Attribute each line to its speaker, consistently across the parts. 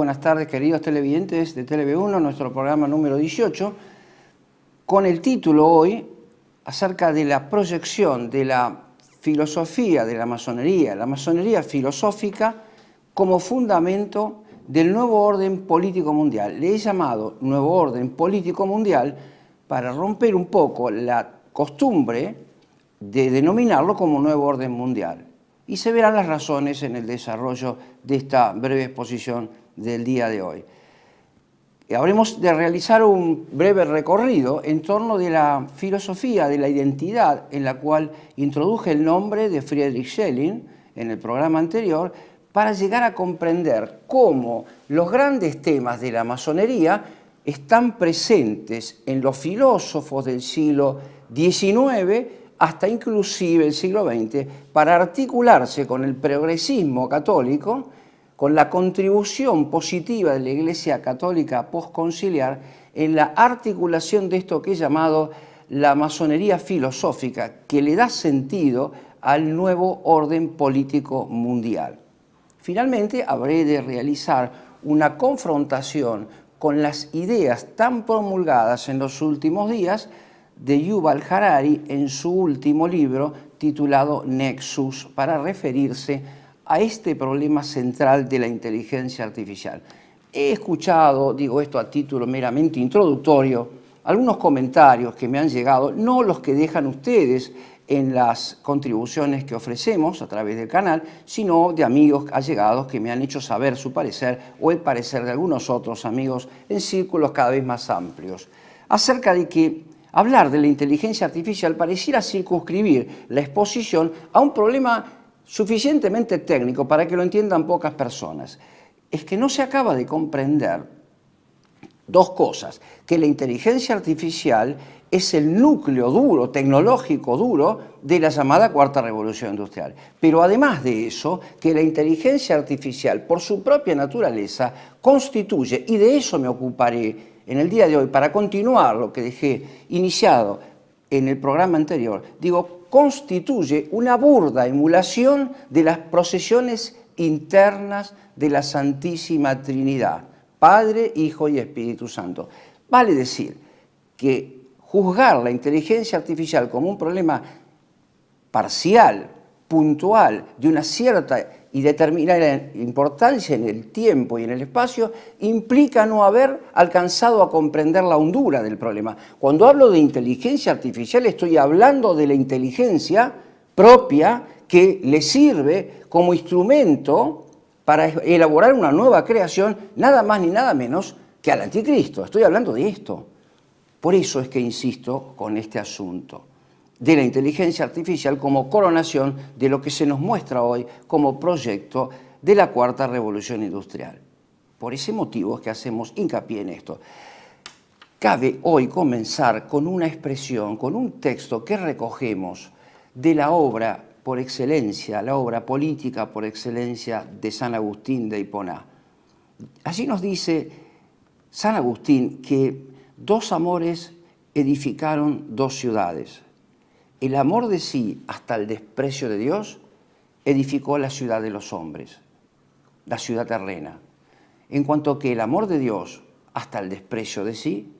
Speaker 1: buenas tardes, queridos televidentes de TV1, nuestro programa número 18, con el título hoy acerca de la proyección de la filosofía de la masonería filosófica como fundamento del nuevo orden político mundial. Le he llamado nuevo orden político mundial para romper un poco la costumbre de denominarlo como nuevo orden mundial. Y se verán las razones en el desarrollo de esta breve exposición del día de hoy. Habremos de realizar un breve recorrido en torno de la filosofía de la identidad en la cual introduje el nombre de Friedrich Schelling en el programa anterior para llegar a comprender cómo los grandes temas de la masonería están presentes en los filósofos del siglo XIX hasta inclusive el siglo XX, para articularse con el progresismo católico, con la contribución positiva de la Iglesia Católica postconciliar en la articulación de esto que he llamado la masonería filosófica, que le da sentido al nuevo orden político mundial. Finalmente, habré de realizar una confrontación con las ideas tan promulgadas en los últimos días de Yuval Harari en su último libro titulado Nexus, para referirse a este problema central de la inteligencia artificial. He escuchado, digo esto a título meramente introductorio, algunos comentarios que me han llegado, no los que dejan ustedes en las contribuciones que ofrecemos a través del canal, sino de amigos allegados que me han hecho saber su parecer o el parecer de algunos otros amigos en círculos cada vez más amplios, acerca de que hablar de la inteligencia artificial pareciera circunscribir la exposición a un problema suficientemente técnico para que lo entiendan pocas personas. Es que no se acaba de comprender dos cosas: que la inteligencia artificial es el núcleo duro, tecnológico duro, de la llamada Cuarta Revolución Industrial. Pero además de eso, que la inteligencia artificial, por su propia naturaleza, constituye, y de eso me ocuparé en el día de hoy, para continuar lo que dejé iniciado en el programa anterior, constituye una burda emulación de las procesiones internas de la Santísima Trinidad, Padre, Hijo y Espíritu Santo. Vale decir que juzgar la inteligencia artificial como un problema parcial, puntual, de una cierta y determinada importancia en el tiempo y en el espacio, implica no haber alcanzado a comprender la hondura del problema. Cuando hablo de inteligencia artificial estoy hablando de la inteligencia propia que le sirve como instrumento para elaborar una nueva creación, nada más ni nada menos que al anticristo. Estoy hablando de esto. Por eso es que insisto con este asunto de la inteligencia artificial como coronación de lo que se nos muestra hoy como proyecto de la Cuarta Revolución Industrial. Por ese motivo es que hacemos hincapié en esto. Cabe hoy comenzar con una expresión, con un texto que recogemos de la obra por excelencia, la obra política por excelencia de San Agustín de Hipona. Allí nos dice San Agustín que dos amores edificaron dos ciudades. El amor de sí hasta el desprecio de Dios edificó la ciudad de los hombres, la ciudad terrena. En cuanto que el amor de Dios hasta el desprecio de sí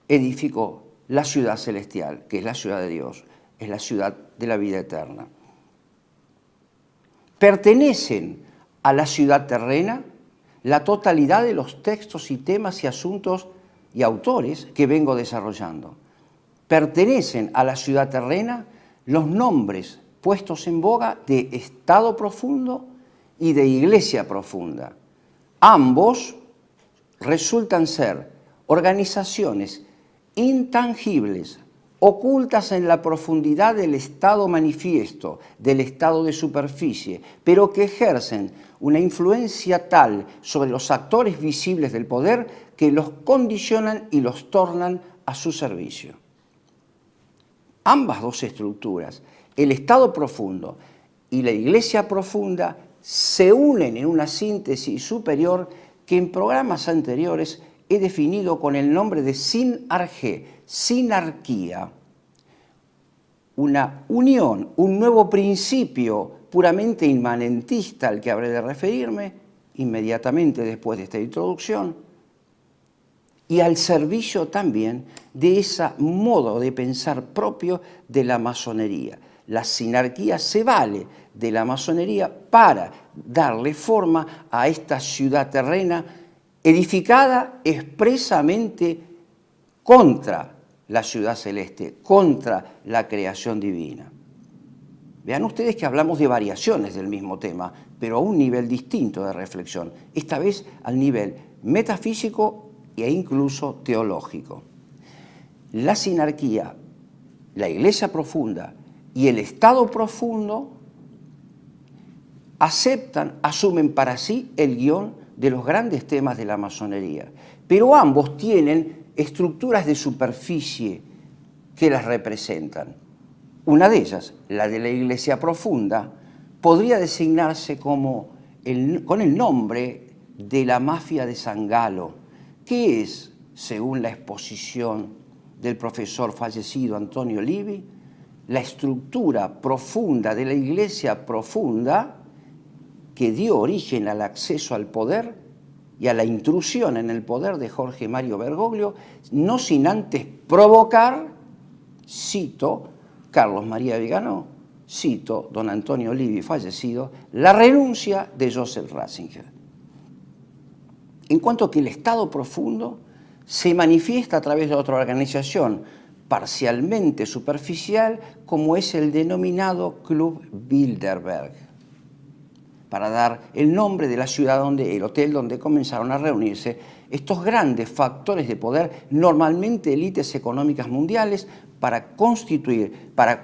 Speaker 1: edificó la ciudad celestial, que es la ciudad de Dios, es la ciudad de la vida eterna. Pertenecen a la ciudad terrena la totalidad de los textos y temas y asuntos y autores que vengo desarrollando. Pertenecen a la ciudad terrena los nombres puestos en boga de Estado profundo y de Iglesia profunda. Ambos resultan ser organizaciones intangibles, ocultas en la profundidad del estado manifiesto, del estado de superficie, pero que ejercen una influencia tal sobre los actores visibles del poder que los condicionan y los tornan a su servicio. Ambas dos estructuras, el estado profundo y la iglesia profunda, se unen en una síntesis superior que en programas anteriores he definido con el nombre de sinarquía, sinarquía, una unión, un nuevo principio puramente inmanentista al que habré de referirme inmediatamente después de esta introducción, y al servicio también de ese modo de pensar propio de la masonería. La sinarquía se vale de la masonería para darle forma a esta ciudad terrena edificada expresamente contra la ciudad celeste, contra la creación divina. Vean ustedes que hablamos de variaciones del mismo tema, pero a un nivel distinto de reflexión, esta vez al nivel metafísico e incluso teológico. La sinarquía, la iglesia profunda y el estado profundo asumen para sí el guión de los grandes temas de la masonería, pero ambos tienen estructuras de superficie que las representan. Una de ellas, la de la iglesia profunda, podría designarse con el nombre de la mafia de San Galo, que es, según la exposición del profesor fallecido Antonio Livi, la estructura profunda de la iglesia profunda que dio origen al acceso al poder y a la intrusión en el poder de Jorge Mario Bergoglio, no sin antes provocar, cito Carlos María Viganó, cito don Antonio Livi fallecido, la renuncia de Joseph Ratzinger. En cuanto que el estado profundo se manifiesta a través de otra organización parcialmente superficial, como es el denominado Club Bilderberg, para dar el nombre de la ciudad el hotel donde comenzaron a reunirse estos grandes factores de poder, normalmente élites económicas mundiales, para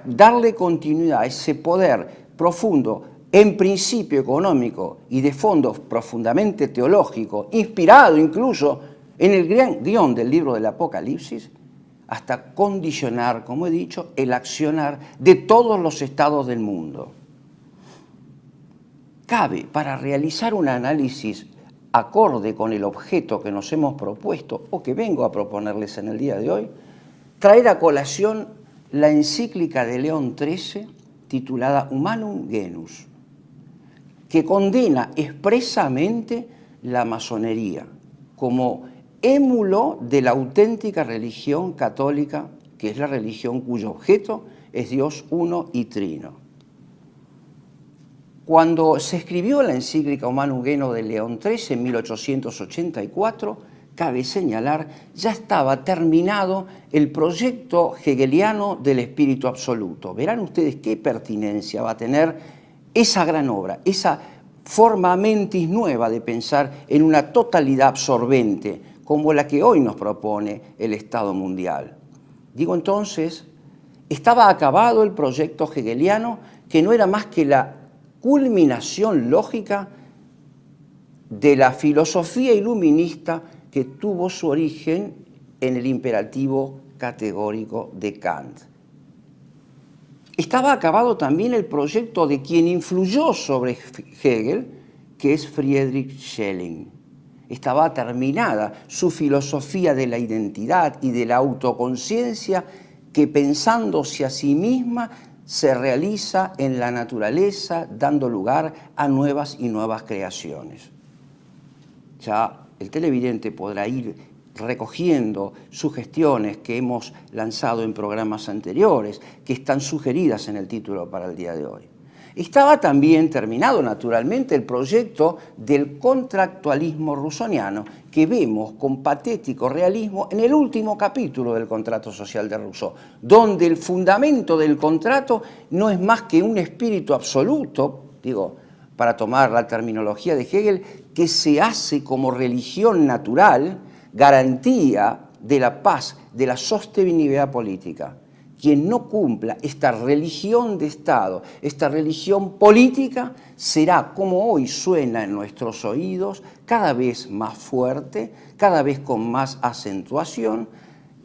Speaker 1: darle continuidad a ese poder profundo, en principio económico y de fondo profundamente teológico, inspirado incluso en el gran guión del libro del Apocalipsis, hasta condicionar, como he dicho, el accionar de todos los estados del mundo. Cabe, para realizar un análisis acorde con el objeto que nos hemos propuesto o que vengo a proponerles en el día de hoy, traer a colación la encíclica de León XIII titulada Humanum Genus, que condena expresamente la masonería como émulo de la auténtica religión católica, que es la religión cuyo objeto es Dios uno y trino. Cuando se escribió la encíclica Humanum Genus de León XIII en 1884, cabe señalar, ya estaba terminado el proyecto hegeliano del espíritu absoluto. Verán ustedes qué pertinencia va a tener esa gran obra, esa forma mentis nueva de pensar en una totalidad absorbente, como la que hoy nos propone el Estado mundial. Digo entonces, estaba acabado el proyecto hegeliano, que no era más que la culminación lógica de la filosofía iluminista que tuvo su origen en el imperativo categórico de Kant. Estaba acabado también el proyecto de quien influyó sobre Hegel, que es Friedrich Schelling. Estaba terminada su filosofía de la identidad y de la autoconciencia que, pensándose a sí misma, se realiza en la naturaleza, dando lugar a nuevas y nuevas creaciones. Ya el televidente podrá ir recogiendo sugestiones que hemos lanzado en programas anteriores, que están sugeridas en el título para el día de hoy. Estaba también terminado, naturalmente, el proyecto del contractualismo rusoniano, que vemos con patético realismo en el último capítulo del Contrato Social de Rousseau, donde el fundamento del contrato no es más que un espíritu absoluto, para tomar la terminología de Hegel, que se hace como religión natural, garantía de la paz, de la sostenibilidad política. Quien no cumpla esta religión de Estado, esta religión política, será, como hoy suena en nuestros oídos, cada vez más fuerte, cada vez con más acentuación,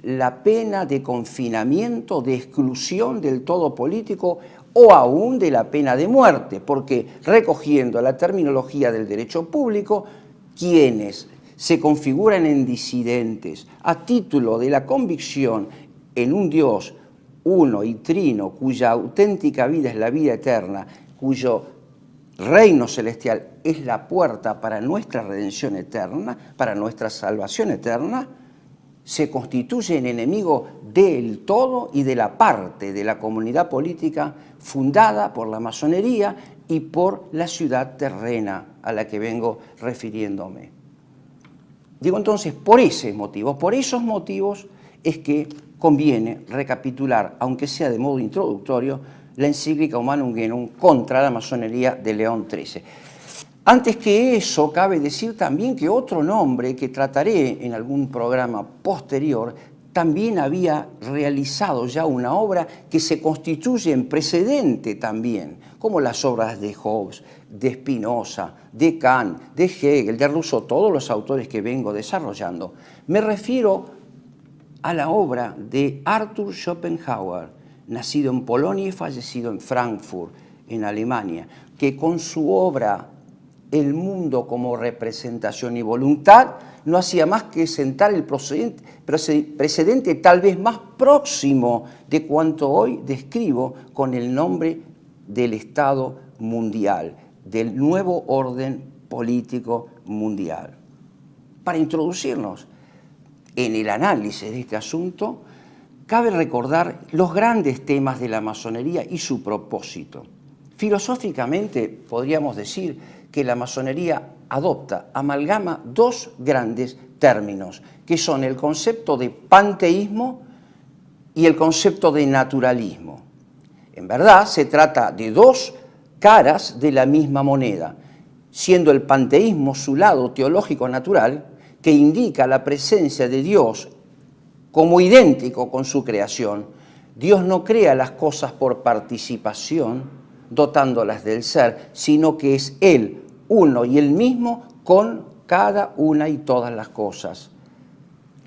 Speaker 1: la pena de confinamiento, de exclusión del todo político o aún de la pena de muerte, porque recogiendo la terminología del derecho público, quienes se configuran en disidentes a título de la convicción en un Dios uno y trino, cuya auténtica vida es la vida eterna, cuyo reino celestial es la puerta para nuestra redención eterna, para nuestra salvación eterna, se constituye en enemigo del todo y de la parte de la comunidad política fundada por la masonería y por la ciudad terrena a la que vengo refiriéndome. Digo entonces, por esos motivos es que conviene recapitular, aunque sea de modo introductorio, la encíclica Humanum Genum contra la masonería de León XIII. Antes que eso, cabe decir también que otro nombre que trataré en algún programa posterior también había realizado ya una obra que se constituye en precedente también, como las obras de Hobbes, de Spinoza, de Kant, de Hegel, de Rousseau, todos los autores que vengo desarrollando. Me refiero a la obra de Arthur Schopenhauer, nacido en Polonia y fallecido en Frankfurt, en Alemania, que con su obra El mundo como representación y voluntad no hacía más que sentar el precedente tal vez más próximo de cuanto hoy describo con el nombre del Estado mundial, del nuevo orden político mundial. Para introducirnos en el análisis de este asunto, cabe recordar los grandes temas de la masonería y su propósito. Filosóficamente podríamos decir que la masonería amalgama dos grandes términos, que son el concepto de panteísmo y el concepto de naturalismo. En verdad, se trata de dos caras de la misma moneda, siendo el panteísmo su lado teológico natural, que indica la presencia de Dios como idéntico con su creación. Dios no crea las cosas por participación, dotándolas del ser, sino que es Él, uno y el mismo, con cada una y todas las cosas.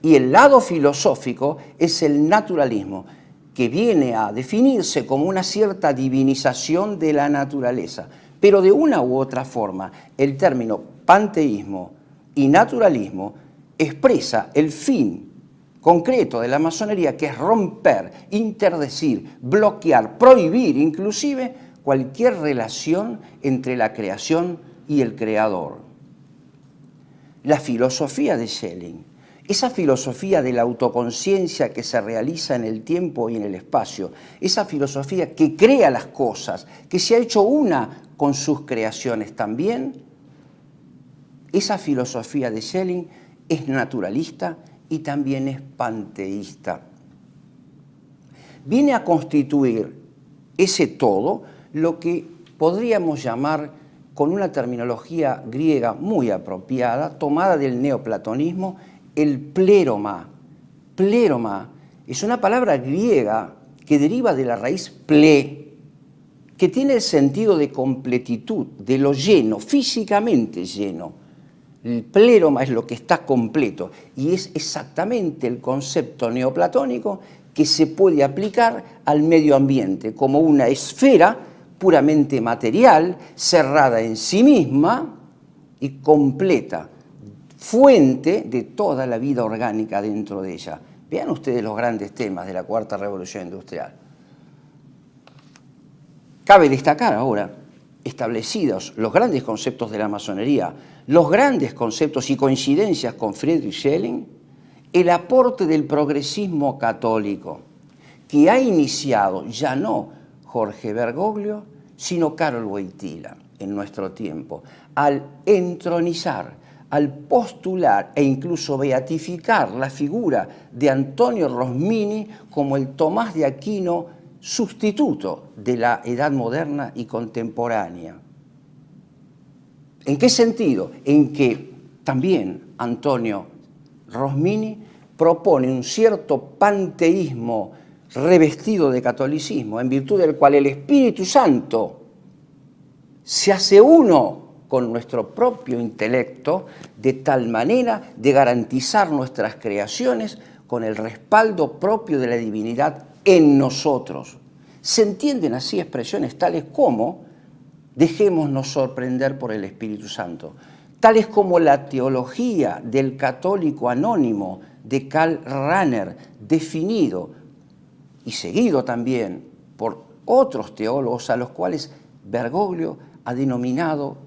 Speaker 1: Y el lado filosófico es el naturalismo, que viene a definirse como una cierta divinización de la naturaleza. Pero de una u otra forma, el término panteísmo y naturalismo expresa el fin concreto de la masonería, que es romper, interdecir, bloquear, prohibir inclusive cualquier relación entre la creación y el creador. La filosofía de Schelling, esa filosofía de la autoconciencia que se realiza en el tiempo y en el espacio, esa filosofía que crea las cosas, que se ha hecho una con sus creaciones también, esa filosofía de Schelling es naturalista y también es panteísta. Viene a constituir ese todo lo que podríamos llamar, con una terminología griega muy apropiada, tomada del neoplatonismo, el pléroma. Pléroma es una palabra griega que deriva de la raíz ple, que tiene el sentido de completitud, de lo lleno, físicamente lleno. El pléroma es lo que está completo y es exactamente el concepto neoplatónico que se puede aplicar al medio ambiente como una esfera puramente material, cerrada en sí misma y completa, fuente de toda la vida orgánica dentro de ella. Vean ustedes los grandes temas de la Cuarta Revolución Industrial. Cabe destacar ahora, establecidos los grandes conceptos de la masonería, los grandes conceptos y coincidencias con Friedrich Schelling, el aporte del progresismo católico, que ha iniciado ya no Jorge Bergoglio, sino Karol Wojtyła en nuestro tiempo, al entronizar, al postular e incluso beatificar la figura de Antonio Rosmini como el Tomás de Aquino sustituto de la edad moderna y contemporánea. ¿En qué sentido? En que también Antonio Rosmini propone un cierto panteísmo revestido de catolicismo, en virtud del cual el Espíritu Santo se hace uno con nuestro propio intelecto, de tal manera de garantizar nuestras creaciones con el respaldo propio de la divinidad en nosotros. Se entienden así expresiones tales como dejémonos sorprender por el Espíritu Santo, tales como la teología del católico anónimo de Karl Rahner, definido y seguido también por otros teólogos a los cuales Bergoglio ha denominado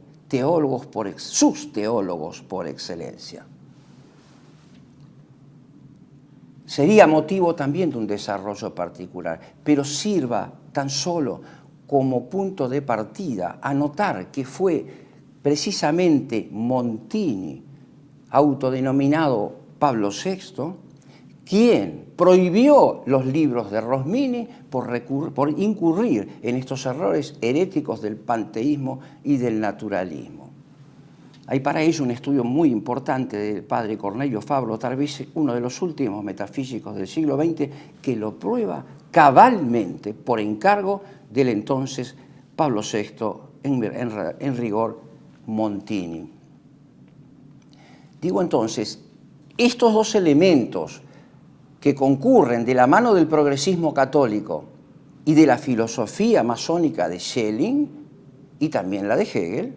Speaker 1: sus teólogos por excelencia. Sería motivo también de un desarrollo particular, pero sirva tan solo como punto de partida a notar que fue precisamente Montini, autodenominado Pablo VI, quien prohibió los libros de Rosmini por incurrir en estos errores heréticos del panteísmo y del naturalismo. Hay para ello un estudio muy importante del padre Cornelio Fabro, tal vez uno de los últimos metafísicos del siglo XX, que lo prueba cabalmente por encargo del entonces Pablo VI, en rigor Montini. Digo entonces, estos dos elementos que concurren de la mano del progresismo católico y de la filosofía masónica de Schelling y también la de Hegel,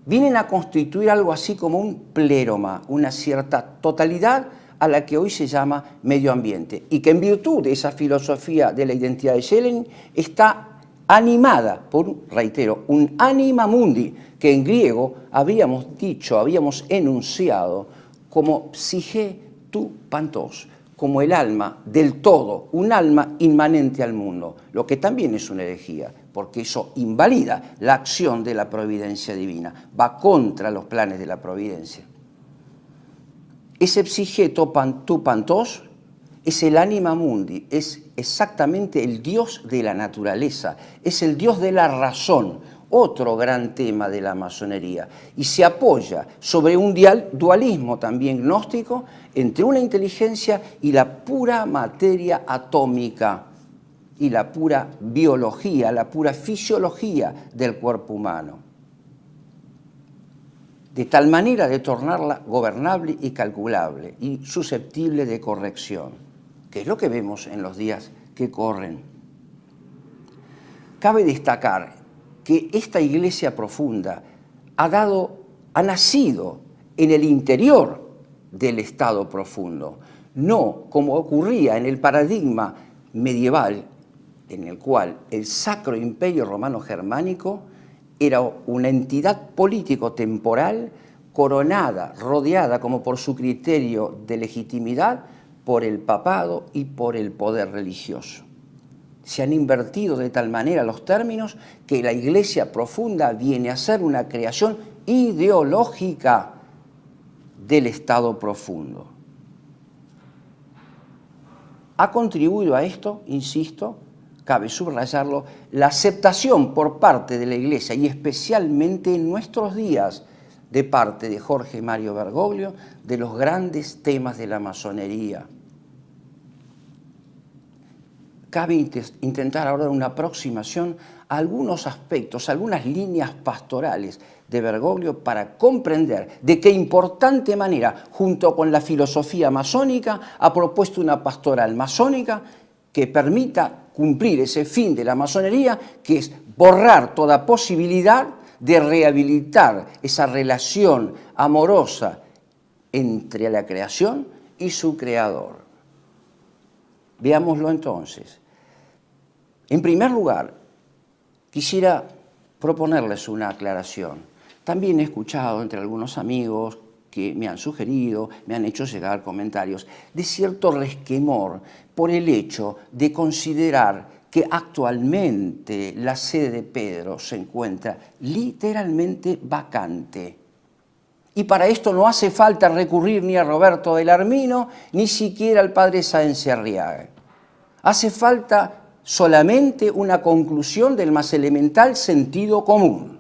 Speaker 1: vienen a constituir algo así como un pléroma, una cierta totalidad a la que hoy se llama medio ambiente, y que en virtud de esa filosofía de la identidad de Schelling está animada por, reitero, un anima mundi, que en griego habíamos enunciado como psique tu pantos, como el alma del todo, un alma inmanente al mundo, lo que también es una herejía, porque eso invalida la acción de la providencia divina, va contra los planes de la providencia. Ese psique tu pantos es el anima mundi, es exactamente el Dios de la naturaleza, es el Dios de la razón, otro gran tema de la masonería, y se apoya sobre un dualismo también gnóstico entre una inteligencia y la pura materia atómica y la pura biología, la pura fisiología del cuerpo humano, de tal manera de tornarla gobernable y calculable y susceptible de corrección, que es lo que vemos en los días que corren. Cabe destacar que esta iglesia profunda ha nacido en el interior del estado profundo, no como ocurría en el paradigma medieval, en el cual el Sacro Imperio Romano Germánico era una entidad político-temporal coronada, rodeada como por su criterio de legitimidad por el papado y por el poder religioso. Se han invertido de tal manera los términos que la iglesia profunda viene a ser una creación ideológica del estado profundo. Ha contribuido a esto, insisto, cabe subrayarlo, la aceptación por parte de la iglesia y especialmente en nuestros días de parte de Jorge Mario Bergoglio de los grandes temas de la masonería. Cabe intentar ahora una aproximación a algunos aspectos, algunas líneas pastorales de Bergoglio para comprender de qué importante manera, junto con la filosofía masónica, ha propuesto una pastoral masónica que permita cumplir ese fin de la masonería, que es borrar toda posibilidad de rehabilitar esa relación amorosa entre la creación y su creador. Veámoslo entonces. En primer lugar, quisiera proponerles una aclaración. También he escuchado entre algunos amigos que me han sugerido, me han hecho llegar comentarios de cierto resquemor por el hecho de considerar que actualmente la sede de Pedro se encuentra literalmente vacante. Y para esto no hace falta recurrir ni a Roberto del Armino, ni siquiera al padre Sáenz Arriaga. Hace falta solamente una conclusión del más elemental sentido común.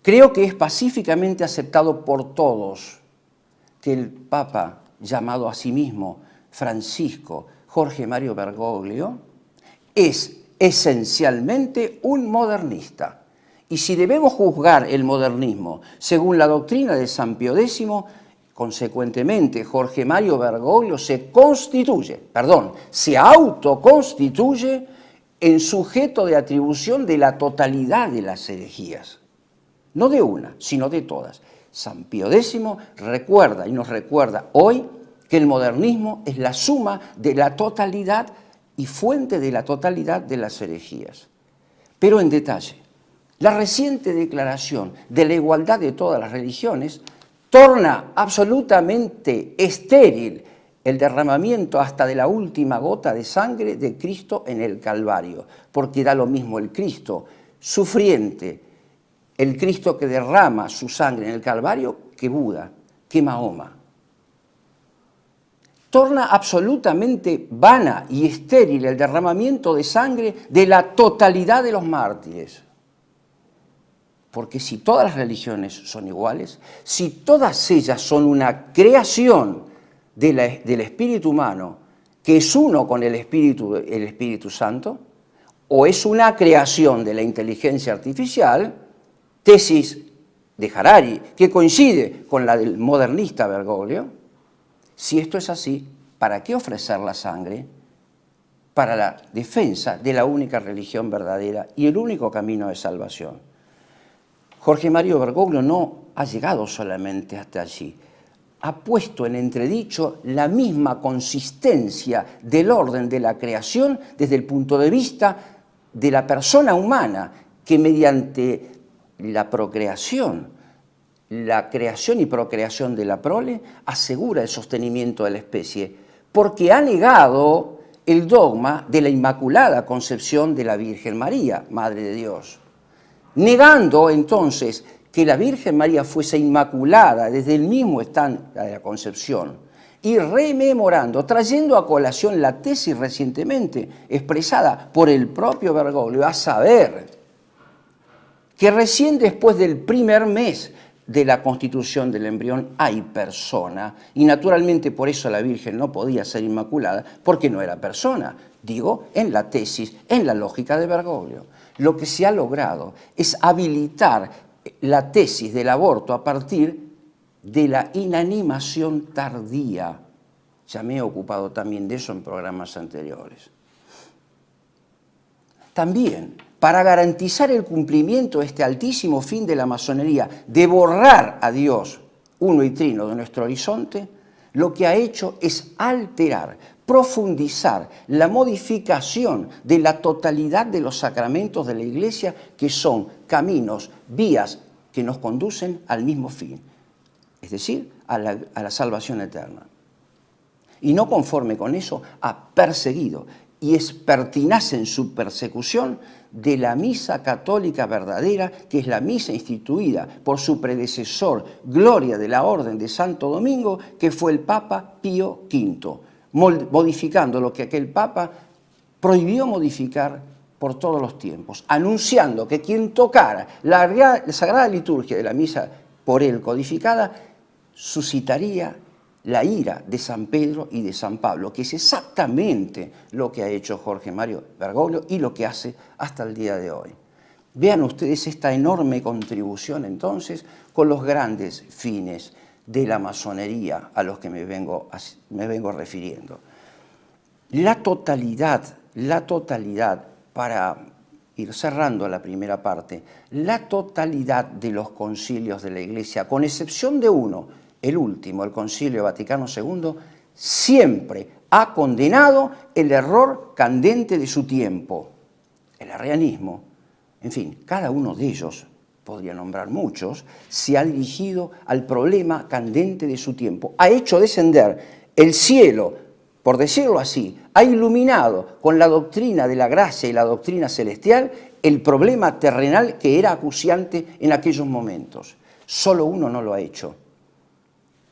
Speaker 1: Creo que es pacíficamente aceptado por todos que el Papa, llamado a sí mismo Francisco Jorge Mario Bergoglio, es esencialmente un modernista. Y si debemos juzgar el modernismo según la doctrina de San Pío X, consecuentemente Jorge Mario Bergoglio se autoconstituye en sujeto de atribución de la totalidad de las herejías. No de una, sino de todas. San Pío X recuerda y nos recuerda hoy que el modernismo es la suma de la totalidad y fuente de la totalidad de las herejías. Pero en detalle, La reciente declaración de la igualdad de todas las religiones torna absolutamente estéril el derramamiento hasta de la última gota de sangre de Cristo en el Calvario, porque da lo mismo el Cristo sufriente, el Cristo que derrama su sangre en el Calvario, que Buda, que Mahoma. Torna absolutamente vana y estéril el derramamiento de sangre de la totalidad de los mártires. Porque si todas las religiones son iguales, si todas ellas son una creación del espíritu humano, que es uno con el Espíritu Santo, o es una creación de la inteligencia artificial, tesis de Harari, que coincide con la del modernista Bergoglio. Si esto es así, ¿para qué ofrecer la sangre? Para la defensa de la única religión verdadera y el único camino de salvación. Jorge Mario Bergoglio no ha llegado solamente hasta allí. Ha puesto en entredicho la misma consistencia del orden de la creación desde el punto de vista de la persona humana, que mediante la procreación, la creación y procreación de la prole, asegura el sostenimiento de la especie, porque ha negado el dogma de la Inmaculada Concepción de la Virgen María, Madre de Dios. Negando entonces que la Virgen María fuese inmaculada desde el mismo instante de la concepción y rememorando, trayendo a colación la tesis recientemente expresada por el propio Bergoglio, a saber que recién después del primer mes de la constitución del embrión hay persona, y naturalmente por eso la Virgen no podía ser inmaculada, porque no era persona, digo, en la tesis, en la lógica de Bergoglio. Lo que se ha logrado es habilitar la tesis del aborto a partir de la inanimación tardía. Ya me he ocupado también de eso en programas anteriores. También, para garantizar el cumplimiento de este altísimo fin de la masonería, de borrar a Dios uno y trino de nuestro horizonte, lo que ha hecho es alterar, profundizar la modificación de la totalidad de los sacramentos de la Iglesia, que son caminos, vías que nos conducen al mismo fin, es decir, a la salvación eterna. Y no conforme con eso, ha perseguido y es pertinaz en su persecución de la misa católica verdadera, que es la misa instituida por su predecesor, gloria de la Orden de Santo Domingo, que fue el Papa Pío V, modificando lo que aquel Papa prohibió modificar por todos los tiempos, anunciando que quien tocara la Sagrada Liturgia de la misa por él codificada suscitaría la ira de San Pedro y de San Pablo, que es exactamente lo que ha hecho Jorge Mario Bergoglio y lo que hace hasta el día de hoy. Vean ustedes esta enorme contribución entonces con los grandes fines de la masonería a los que me vengo refiriendo. La totalidad, para ir cerrando la primera parte, la totalidad de los concilios de la Iglesia, con excepción de uno, el último, el Concilio Vaticano II, siempre ha condenado el error candente de su tiempo, el arrianismo. En fin, cada uno de ellos, podría nombrar muchos, se ha dirigido al problema candente de su tiempo. Ha hecho descender el cielo, por decirlo así, ha iluminado con la doctrina de la gracia y la doctrina celestial el problema terrenal que era acuciante en aquellos momentos. Solo uno no lo ha hecho,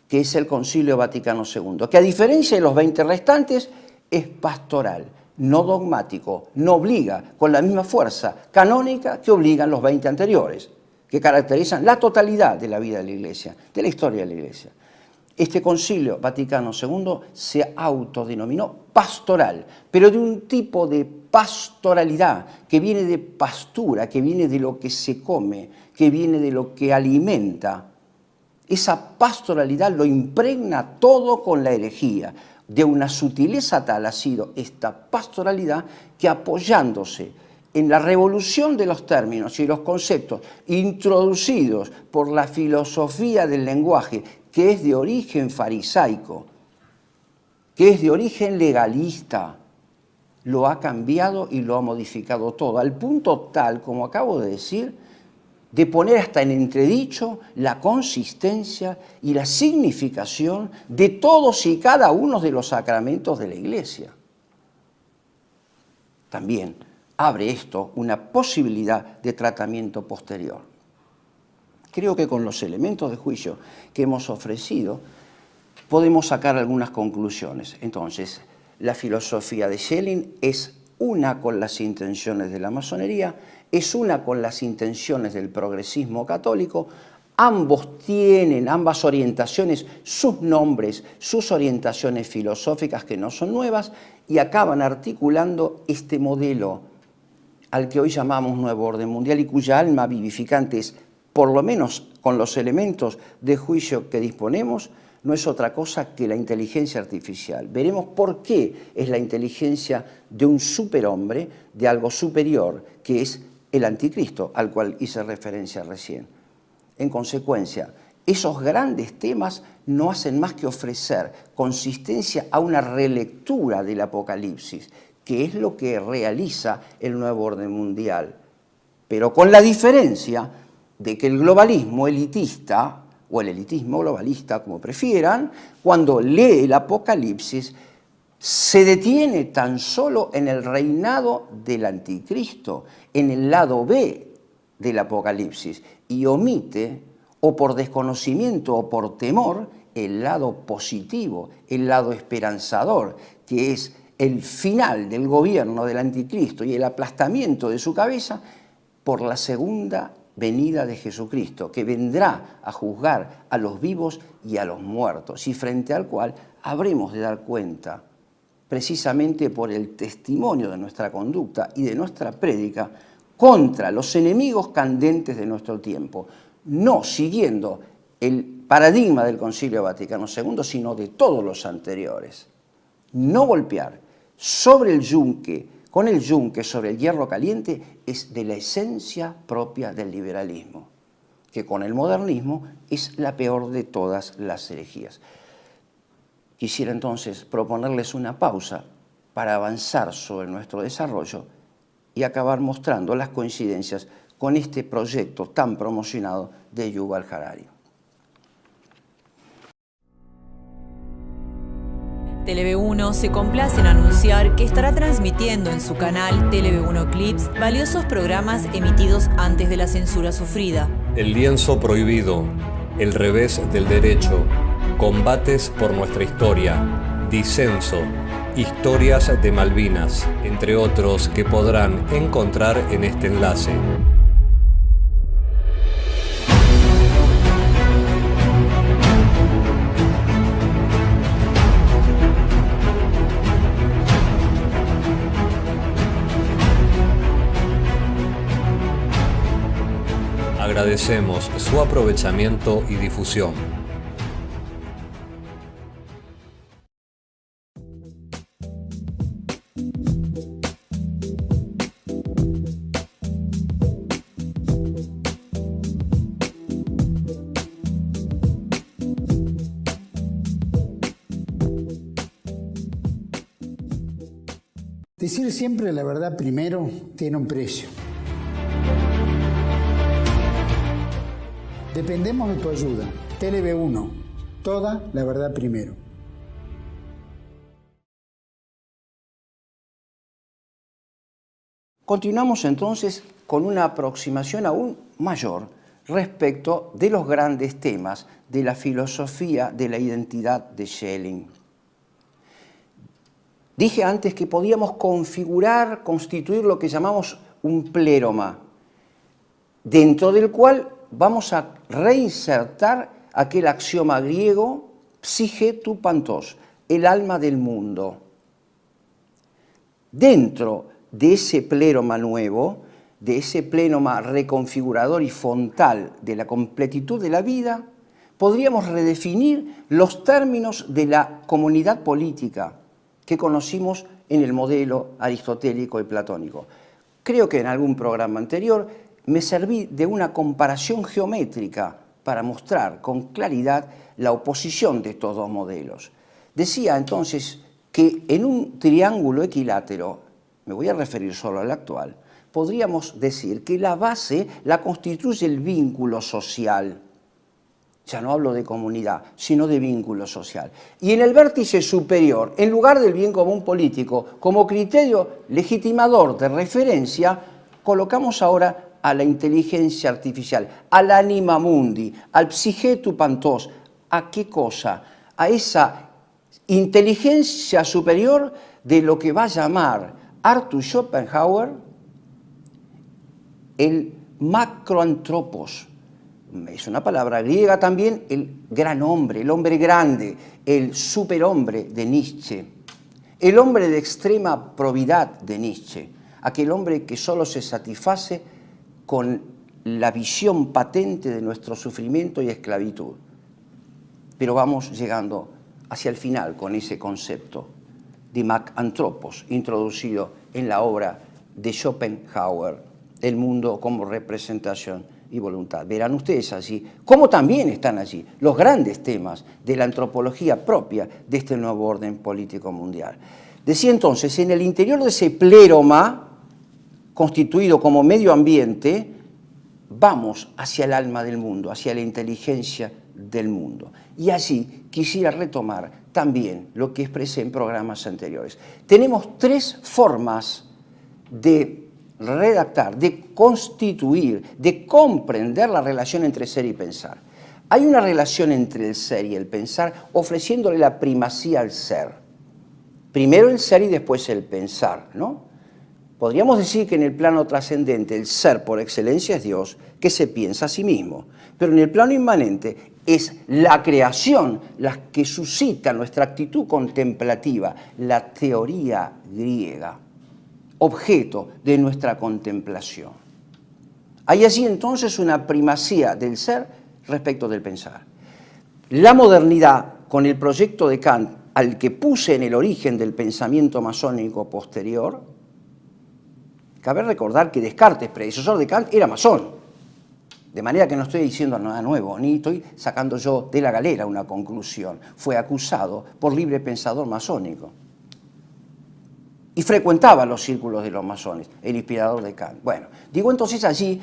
Speaker 1: que es el Concilio Vaticano II, que a diferencia de los 20 restantes, es pastoral, no dogmático, no obliga con la misma fuerza canónica que obligan los 20 anteriores, que caracterizan la totalidad de la vida de la Iglesia, de la historia de la Iglesia. Este Concilio Vaticano II se autodenominó pastoral, pero de un tipo de pastoralidad que viene de pastura, que viene de lo que se come, que viene de lo que alimenta. Esa pastoralidad lo impregna todo con la herejía. De una sutileza tal ha sido esta pastoralidad que, apoyándose en la revolución de los términos y los conceptos introducidos por la filosofía del lenguaje, que es de origen farisaico, que es de origen legalista, lo ha cambiado y lo ha modificado todo, al punto tal, como acabo de decir, de poner hasta en entredicho la consistencia y la significación de todos y cada uno de los sacramentos de la Iglesia. También abre esto una posibilidad de tratamiento posterior. Creo que con los elementos de juicio que hemos ofrecido podemos sacar algunas conclusiones. Entonces, la filosofía de Schelling es una con las intenciones de la masonería, es una con las intenciones del progresismo católico. Ambas orientaciones, sus nombres, sus orientaciones filosóficas que no son nuevas, y acaban articulando este modelo al que hoy llamamos nuevo orden mundial y cuya alma vivificante es, por lo menos con los elementos de juicio que disponemos, no es otra cosa que la inteligencia artificial. Veremos por qué es la inteligencia de un superhombre, de algo superior, que es el anticristo, al cual hice referencia recién. En consecuencia, esos grandes temas no hacen más que ofrecer consistencia a una relectura del Apocalipsis, que es lo que realiza el nuevo orden mundial. Pero con la diferencia de que el globalismo elitista, o el elitismo globalista, como prefieran, cuando lee el Apocalipsis, se detiene tan solo en el reinado del anticristo, en el lado B del Apocalipsis, y omite, o por desconocimiento o por temor, el lado positivo, el lado esperanzador, que es el final del gobierno del anticristo y el aplastamiento de su cabeza por la segunda venida de Jesucristo, que vendrá a juzgar a los vivos y a los muertos, y frente al cual habremos de dar cuenta, precisamente por el testimonio de nuestra conducta y de nuestra prédica, contra los enemigos candentes de nuestro tiempo, no siguiendo el paradigma del Concilio Vaticano II, sino de todos los anteriores. No golpear sobre el yunque, con el yunque sobre el hierro caliente, es de la esencia propia del liberalismo, que con el modernismo es la peor de todas las herejías. Quisiera entonces proponerles una pausa para avanzar sobre nuestro desarrollo y acabar mostrando las coincidencias con este proyecto tan promocionado de Yuval Harari.
Speaker 2: TLV1 se complace en anunciar que estará transmitiendo en su canal TLV1 Clips valiosos programas emitidos antes de la censura sufrida.
Speaker 3: El lienzo prohibido, El revés del derecho, Combates por nuestra historia, Disenso, Historias de Malvinas, entre otros que podrán encontrar en este enlace. Agradecemos su aprovechamiento y difusión.
Speaker 4: Decir siempre la verdad primero tiene un precio. Dependemos de tu ayuda. TLV1, toda la verdad primero.
Speaker 1: Continuamos entonces con una aproximación aún mayor respecto de los grandes temas de la filosofía de la identidad de Schelling. Dije antes que podíamos constituir lo que llamamos un pléroma, dentro del cual vamos a reinsertar aquel axioma griego, psique tu pantos, el alma del mundo. Dentro de ese pléroma nuevo, de ese pléroma reconfigurador y frontal de la completitud de la vida, podríamos redefinir los términos de la comunidad política que conocimos en el modelo aristotélico y platónico. Creo que en algún programa anterior me serví de una comparación geométrica para mostrar con claridad la oposición de estos dos modelos. Decía entonces que en un triángulo equilátero, me voy a referir solo al actual, podríamos decir que la base la constituye el vínculo social. Ya no hablo de comunidad, sino de vínculo social. Y en el vértice superior, en lugar del bien común político, como criterio legitimador de referencia, colocamos ahora a la inteligencia artificial, al anima mundi, al psyche pantos. ¿A qué cosa? A esa inteligencia superior de lo que va a llamar Arthur Schopenhauer el macroantropos. Es una palabra griega también, el gran hombre, el hombre grande, el superhombre de Nietzsche, el hombre de extrema probidad de Nietzsche, aquel hombre que solo se satisface con la visión patente de nuestro sufrimiento y esclavitud. Pero vamos llegando hacia el final con ese concepto de macantropos introducido en la obra de Schopenhauer, El mundo como representación y voluntad. Verán ustedes allí, como también están allí, los grandes temas de la antropología propia de este nuevo orden político mundial. Decía entonces, en el interior de ese pléroma, constituido como medio ambiente, vamos hacia el alma del mundo, hacia la inteligencia del mundo. Y allí quisiera retomar también lo que expresé en programas anteriores. Tenemos tres formas de redactar, de constituir, de comprender la relación entre ser y pensar. Hay una relación entre el ser y el pensar ofreciéndole la primacía al ser. Primero el ser y después el pensar, ¿no? Podríamos decir que en el plano trascendente el ser por excelencia es Dios, que se piensa a sí mismo. Pero en el plano inmanente es la creación la que suscita nuestra actitud contemplativa, la teoría griega, objeto de nuestra contemplación. Hay allí entonces una primacía del ser respecto del pensar. La modernidad, con el proyecto de Kant, al que puse en el origen del pensamiento masónico posterior, cabe recordar que Descartes, predecesor de Kant, era masón. De manera que no estoy diciendo nada nuevo, ni estoy sacando yo de la galera una conclusión. Fue acusado por libre pensador masónico. Y frecuentaba los círculos de los masones, el inspirador de Kant. Bueno, digo entonces allí,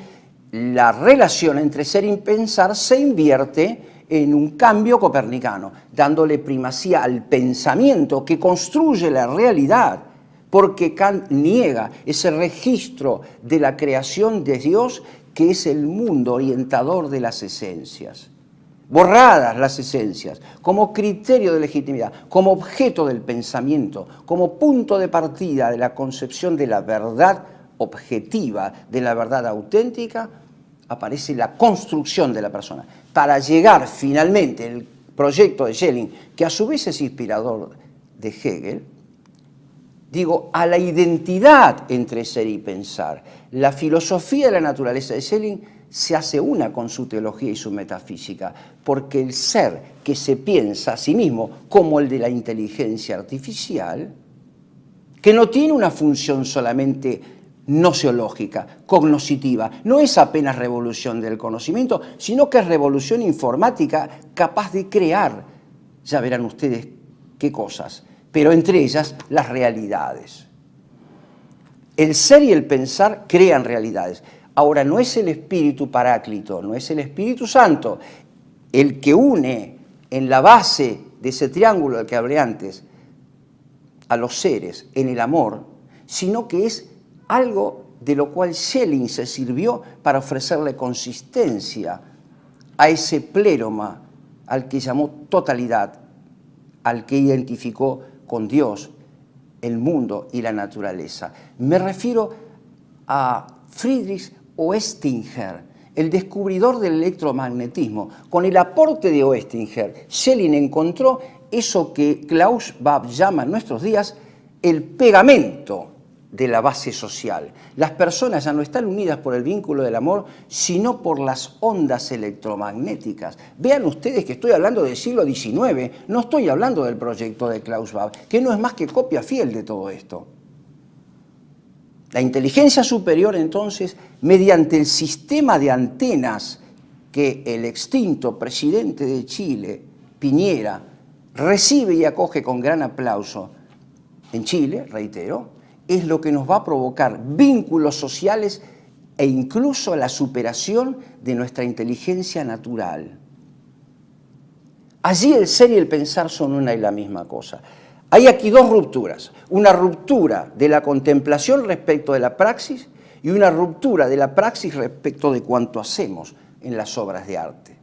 Speaker 1: la relación entre ser y pensar se invierte en un cambio copernicano, dándole primacía al pensamiento que construye la realidad, porque Kant niega ese registro de la creación de Dios que es el mundo orientador de las esencias. Borradas las esencias, como criterio de legitimidad, como objeto del pensamiento, como punto de partida de la concepción de la verdad objetiva, de la verdad auténtica, aparece la construcción de la persona. Para llegar finalmente el proyecto de Schelling, que a su vez es inspirador de Hegel, digo, a la identidad entre ser y pensar. La filosofía de la naturaleza de Schelling se hace una con su teología y su metafísica, porque el ser que se piensa a sí mismo, como el de la inteligencia artificial, que no tiene una función solamente gnoseológica, cognoscitiva, no es apenas revolución del conocimiento, sino que es revolución informática capaz de crear, ya verán ustedes qué cosas, pero entre ellas las realidades. El ser y el pensar crean realidades. Ahora, no es el Espíritu Paráclito, no es el Espíritu Santo el que une en la base de ese triángulo del que hablé antes a los seres en el amor, sino que es algo de lo cual Schelling se sirvió para ofrecerle consistencia a ese pléroma al que llamó totalidad, al que identificó con Dios, el mundo y la naturaleza. Me refiero a Friedrich Oestinger, el descubridor del electromagnetismo. Con el aporte de Oestinger, Schelling encontró eso que Klaus Schwab llama en nuestros días el pegamento de la base social. Las personas ya no están unidas por el vínculo del amor, sino por las ondas electromagnéticas. Vean ustedes que estoy hablando del siglo XIX, no estoy hablando del proyecto de Klaus Schwab, que no es más que copia fiel de todo esto. La inteligencia superior, entonces, mediante el sistema de antenas que el extinto presidente de Chile, Piñera, recibe y acoge con gran aplauso en Chile, reitero, es lo que nos va a provocar vínculos sociales e incluso la superación de nuestra inteligencia natural. Allí el ser y el pensar son una y la misma cosa. Hay aquí dos rupturas. Una ruptura de la contemplación respecto de la praxis y una ruptura de la praxis respecto de cuanto hacemos en las obras de arte.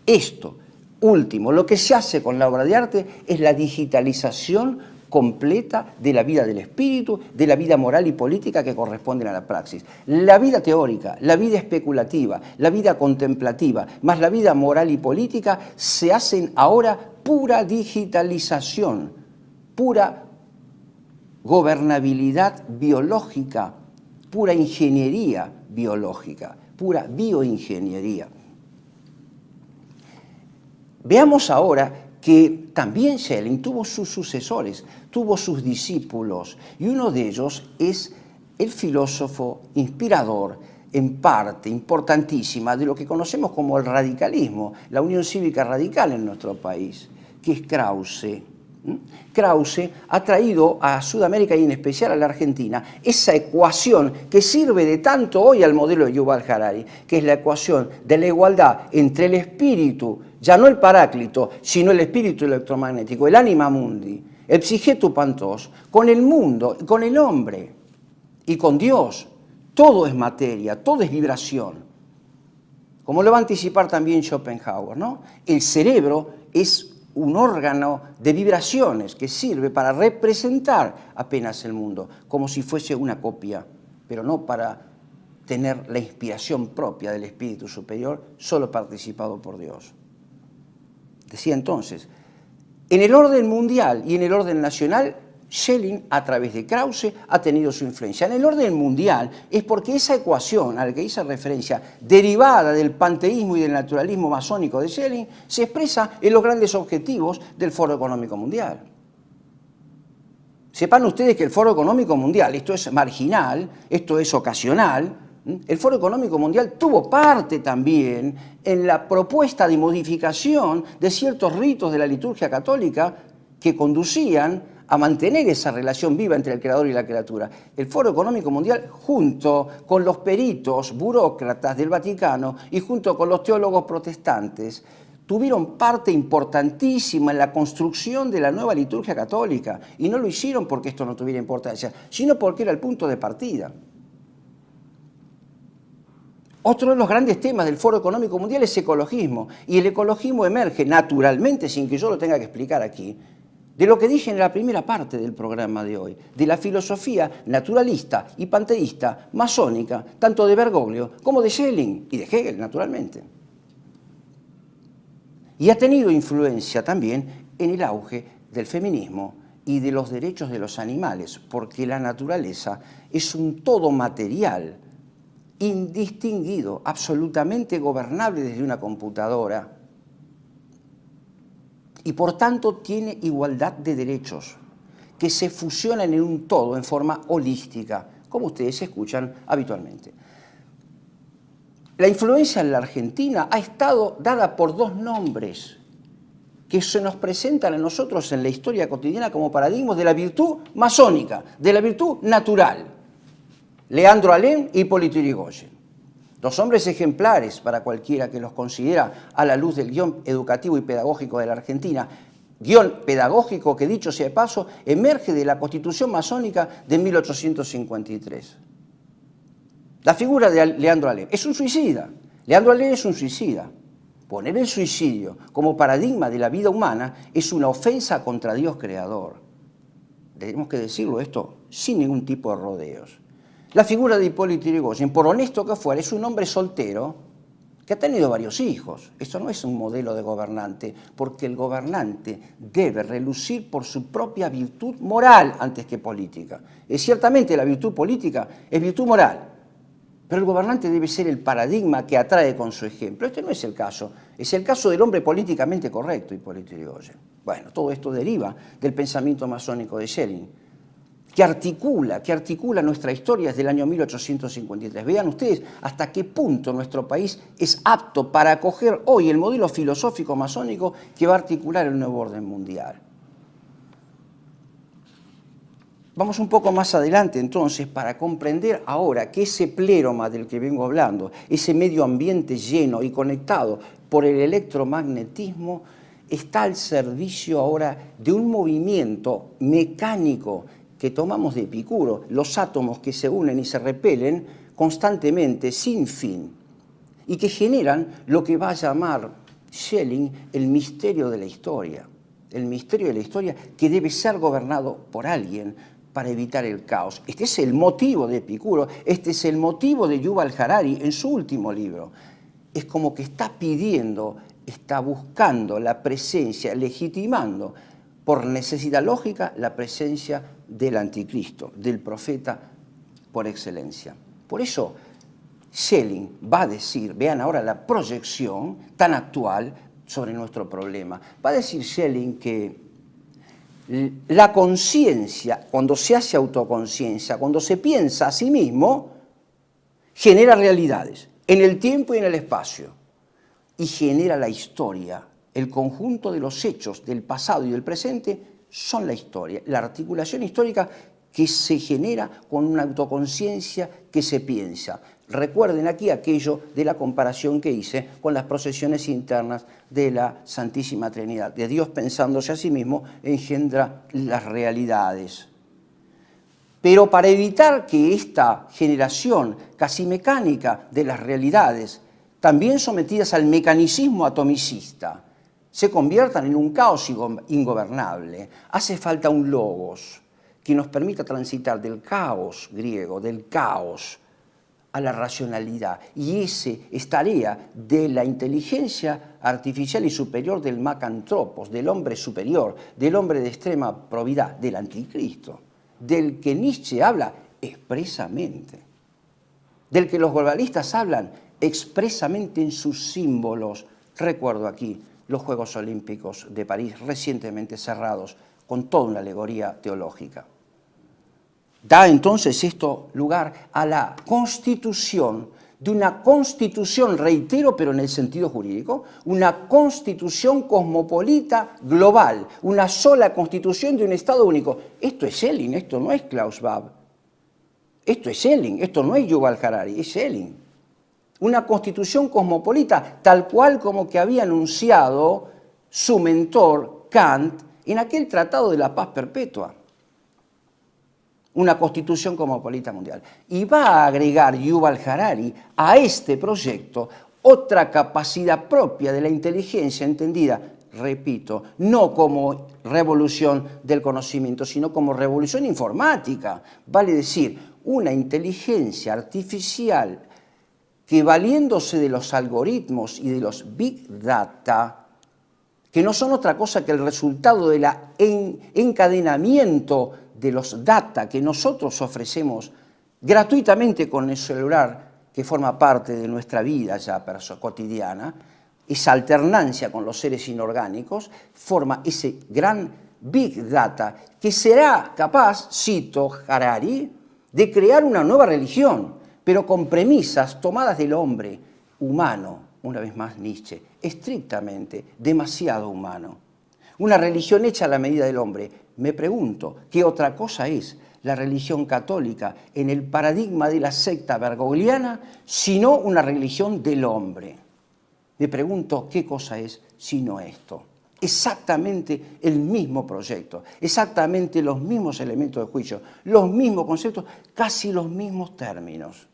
Speaker 1: Esto último, lo que se hace con la obra de arte es la digitalización completa de la vida del espíritu, de la vida moral y política que corresponden a la praxis. La vida teórica, la vida especulativa, la vida contemplativa, más la vida moral y política se hacen ahora pura digitalización, pura gobernabilidad biológica, pura ingeniería biológica, pura bioingeniería. Veamos ahora que también Schelling tuvo sus sucesores, tuvo sus discípulos, y uno de ellos es el filósofo inspirador, en parte importantísima, de lo que conocemos como el radicalismo, la Unión Cívica Radical en nuestro país, que es Krause. Krause ha traído a Sudamérica y en especial a la Argentina esa ecuación que sirve de tanto hoy al modelo de Yuval Harari, que es la ecuación de la igualdad entre el espíritu, ya no el paráclito, sino el espíritu electromagnético, el anima mundi, el psigetu pantos, con el mundo, con el hombre y con Dios. Todo es materia, todo es vibración. Como lo va a anticipar también Schopenhauer, ¿no? El cerebro es un órgano de vibraciones que sirve para representar apenas el mundo, como si fuese una copia, pero no para tener la inspiración propia del espíritu superior, solo participado por Dios. Decía entonces, en el orden mundial y en el orden nacional, Schelling, a través de Krause, ha tenido su influencia. En el orden mundial es porque esa ecuación a la que hice referencia, derivada del panteísmo y del naturalismo masónico de Schelling, se expresa en los grandes objetivos del Foro Económico Mundial. Sepan ustedes que el Foro Económico Mundial, esto es marginal, esto es ocasional, el Foro Económico Mundial tuvo parte también en la propuesta de modificación de ciertos ritos de la liturgia católica que conducían a mantener esa relación viva entre el creador y la criatura. El Foro Económico Mundial, junto con los peritos, burócratas del Vaticano y junto con los teólogos protestantes, tuvieron parte importantísima en la construcción de la nueva liturgia católica. Y no lo hicieron porque esto no tuviera importancia, sino porque era el punto de partida. Otro de los grandes temas del Foro Económico Mundial es ecologismo. Y el ecologismo emerge naturalmente, sin que yo lo tenga que explicar aquí, de lo que dije en la primera parte del programa de hoy, de la filosofía naturalista y panteísta masónica, tanto de Bergoglio como de Schelling y de Hegel, naturalmente. Y ha tenido influencia también en el auge del feminismo y de los derechos de los animales, porque la naturaleza es un todo material, indistinguido, absolutamente gobernable desde una computadora, y por tanto tiene igualdad de derechos que se fusionan en un todo en forma holística, como ustedes escuchan habitualmente. La influencia en la Argentina ha estado dada por dos nombres que se nos presentan a nosotros en la historia cotidiana como paradigmas de la virtud masónica, de la virtud natural. Leandro Alem y Hipólito Yrigoyen. Dos hombres ejemplares para cualquiera que los considera a la luz del guión educativo y pedagógico de la Argentina, guión pedagógico que, dicho sea de paso, emerge de la Constitución masónica de 1853. La figura de Leandro Alem es un suicida. Leandro Alem es un suicida. Poner el suicidio como paradigma de la vida humana es una ofensa contra Dios creador. Tenemos que decirlo esto sin ningún tipo de rodeos. La figura de Hipólito Yrigoyen, por honesto que fuera, es un hombre soltero que ha tenido varios hijos. Esto no es un modelo de gobernante, porque el gobernante debe relucir por su propia virtud moral antes que política. Ciertamente la virtud política es virtud moral, pero el gobernante debe ser el paradigma que atrae con su ejemplo. Este no es el caso, es el caso del hombre políticamente correcto, Hipólito Yrigoyen. Bueno, todo esto deriva del pensamiento masónico de Schelling, que articula nuestra historia desde el año 1853. Vean ustedes hasta qué punto nuestro país es apto para acoger hoy el modelo filosófico masónico que va a articular el nuevo orden mundial. Vamos un poco más adelante entonces para comprender ahora que ese pléroma del que vengo hablando, ese medio ambiente lleno y conectado por el electromagnetismo, está al servicio ahora de un movimiento mecánico que tomamos de Epicuro, los átomos que se unen y se repelen constantemente, sin fin, y que generan lo que va a llamar Schelling el misterio de la historia. El misterio de la historia que debe ser gobernado por alguien para evitar el caos. Este es el motivo de Epicuro, este es el motivo de Yuval Harari en su último libro. Es como que está pidiendo, está buscando la presencia, legitimando por necesidad lógica la presencia del anticristo, del profeta por excelencia. Por eso Schelling va a decir, vean ahora la proyección tan actual sobre nuestro problema, va a decir Schelling que la conciencia, cuando se hace autoconciencia, cuando se piensa a sí mismo, genera realidades en el tiempo y en el espacio y genera la historia. El conjunto de los hechos del pasado y del presente son la historia, la articulación histórica que se genera con una autoconciencia que se piensa. Recuerden aquí aquello de la comparación que hice con las procesiones internas de la Santísima Trinidad. De Dios pensándose a sí mismo engendra las realidades. Pero para evitar que esta generación casi mecánica de las realidades, también sometidas al mecanicismo atomicista, se conviertan en un caos ingobernable, hace falta un logos que nos permita transitar del caos griego, del caos, a la racionalidad. Y ese es tarea de la inteligencia artificial y superior del macantropos, del hombre superior, del hombre de extrema probidad, del anticristo, del que Nietzsche habla expresamente, del que los globalistas hablan expresamente en sus símbolos. Recuerdo aquí los Juegos Olímpicos de París recientemente cerrados con toda una alegoría teológica. Da entonces esto lugar a la constitución de una constitución, reitero, pero en el sentido jurídico, una constitución cosmopolita global, una sola constitución de un Estado único. Esto es Schelling, esto no es Klaus Schwab. Esto es Schelling, esto no es Yuval Harari, es Schelling. Una constitución cosmopolita, tal cual como que había anunciado su mentor Kant en aquel Tratado de la Paz Perpetua. Una constitución cosmopolita mundial. Y va a agregar Yuval Harari a este proyecto otra capacidad propia de la inteligencia entendida, repito, no como revolución del conocimiento, sino como revolución informática. Vale decir, una inteligencia artificial que valiéndose de los algoritmos y de los big data, que no son otra cosa que el resultado del encadenamiento de los data que nosotros ofrecemos gratuitamente con el celular, que forma parte de nuestra vida ya cotidiana, esa alternancia con los seres inorgánicos, forma ese gran Big Data que será capaz, cito Harari, de crear una nueva religión, pero con premisas tomadas del hombre humano, una vez más Nietzsche, estrictamente, demasiado humano. Una religión hecha a la medida del hombre. Me pregunto, ¿qué otra cosa es la religión católica en el paradigma de la secta bergogliana, sino una religión del hombre? Me pregunto, ¿qué cosa es sino esto? Exactamente el mismo proyecto, exactamente los mismos elementos de juicio, los mismos conceptos, casi los mismos términos.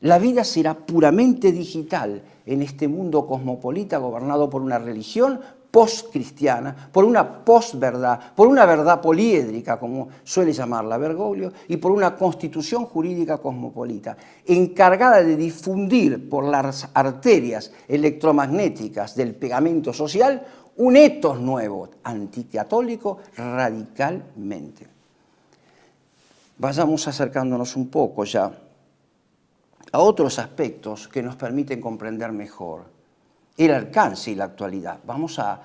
Speaker 1: La vida será puramente digital en este mundo cosmopolita gobernado por una religión post-cristiana, por una post-verdad, por una verdad poliédrica, como suele llamarla Bergoglio, y por una constitución jurídica cosmopolita, encargada de difundir por las arterias electromagnéticas del pegamento social un etos nuevo, anticatólico radicalmente. Vayamos acercándonos un poco ya a otros aspectos que nos permiten comprender mejor el alcance y la actualidad. Vamos a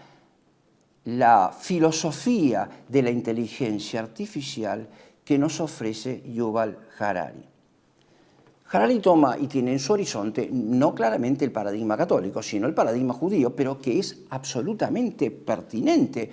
Speaker 1: la filosofía de la inteligencia artificial que nos ofrece Yuval Harari. Harari toma y tiene en su horizonte no claramente el paradigma católico, sino el paradigma judío, pero que es absolutamente pertinente